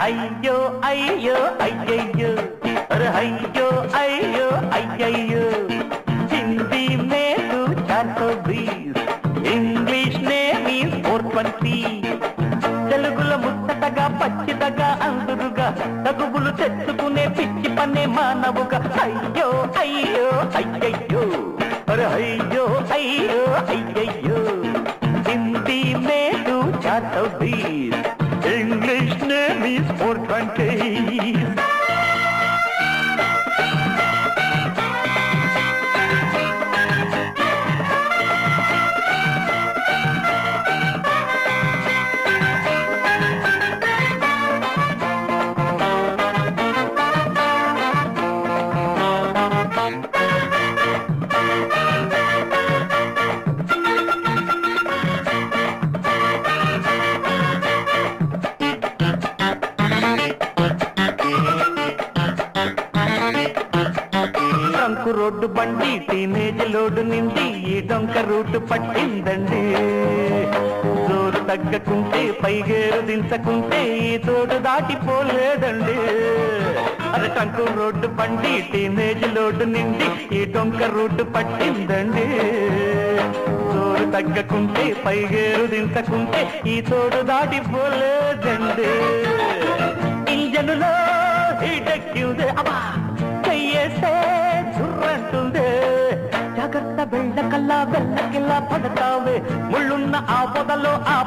అయ్యో అయ్యో అయ్యయ్యో అరే అయ్యో అయ్యో అయ్యయ్యో హిందీ మే తూ 420 ఇంగ్లీష్ నే మీన్స్ 420 తెలుగులో ముచ్చటగా పచ్చిదగా అందురుగా తగుబులు తెచ్చుకునే పిచ్చి పనే మానవుగా అయ్యో అయ్యో అయ్యయ్యో అరే అయ్యో అయ్యో అయ్యయ్యో హిందీ మే తూ 420 English name is 420. రోడ్డు బండి టీనేజ్ లోడు నిండి ఈ డొంక రూటు పట్టిందండి జోరు తగ్గకుంటే పైగేరు దించకుంటే ఈ తోడు దాటిపోలేదండి అరే టంకు రోడ్డు బండి టీనేజ్ లోడు నిండి ఈ డొంక రూటు పట్టిందండి జోరు తగ్గకుంటే పైగేరు దించకుంటే ఈ తోడు దాటిపోలేదండి ఇంజనులో హీటెక్కిందే అబ్బా చెయ్యేస్తే చుర్రంటుందే జాగ్రత్త వెళ్ళకల్లా వెళ్ళకిల్లా పడతావే ముళ్ళున్న ఆ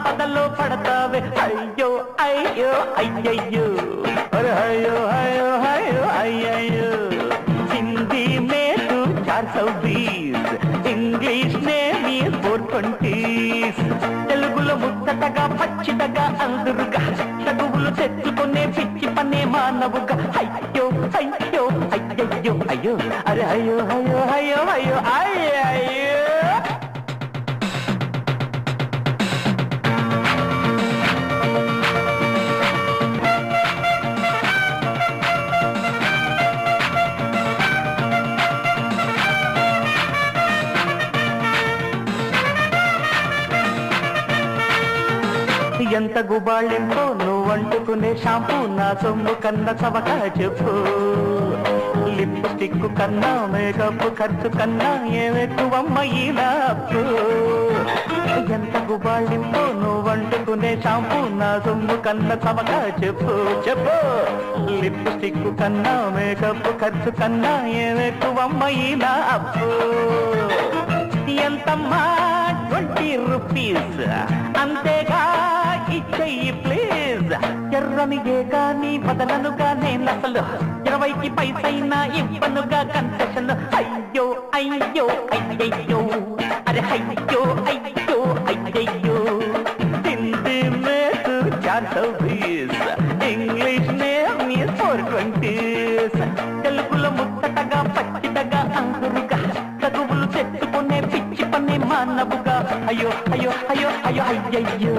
పదలో పడతావే అయ్యో అయ్యో అయ్యయ్యో అరే అయ్యో అయ్యో అయ్యో అయ్యయ్యో హిందీ మే తూ 420 ఇంగ్లీష్ నే మీ 420 తెలుగులో ముచ్చటగా పచ్చిదగా అందురుగా తగువులు తెచ్చుకునే పిచ్చి పనే మానవుగా అయ్యో అయ్యో అయ్యయ్యో అయ్యో అరే అయ్యో అయ్యో అయ్యో అయ్యో అయ్యో ఎంత గుబాళింపో నువ్వంటుకునే షాంపూ నా సొమ్ము కన్న చవక చెప్పు లిప్స్టిక్ కన్నా మేకప్ ఖర్చు కన్నా ఏమెక్కువమ్మ ఈ లాప్పు ఎంత గుబాళింపో నువ్వంటుకునే షాంపూ నా సొమ్ము కన్న చవక చెప్పు చెప్పు లిప్స్టిక్ కన్నా మేకప్ ఖర్చు కన్నా ఏమెక్కువమ్మ ఈ లాప్పు ఎంతమ్మా 20 రూపీస్ అంతేగా ఇచ్చేయి ప్లీజ్ ఎర్రనిగే గాని బదలనుగా నేనసలు 20కి పైసైనా ఇవ్వనుగా కన్సెషన్ అయ్యో అయ్యో అయ్యయ్యో అరే అయ్యో అయ్యో అయ్యయ్యో హిందీ మే తూ 420 ఇంగ్లీష్ నే మీ 420 తెలుగులో ముచ్చటగా పచ్చిదగా అందురుగా తగువులు తెచ్చుకునే పిచ్చి పని మానవుగా అయ్యో అయ్యో అయ్యో అయ్యో అయ్యయ్యో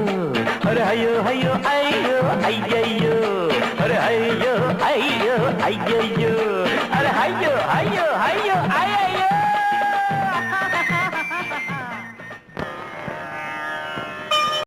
అరే అయ్యో అయ్యో అయ్యో అయ్యయ్యో అరే అయ్యో అయ్యో అయ్యయ్యో అరే అయ్యో అయ్యో అయ్యో అయ్యో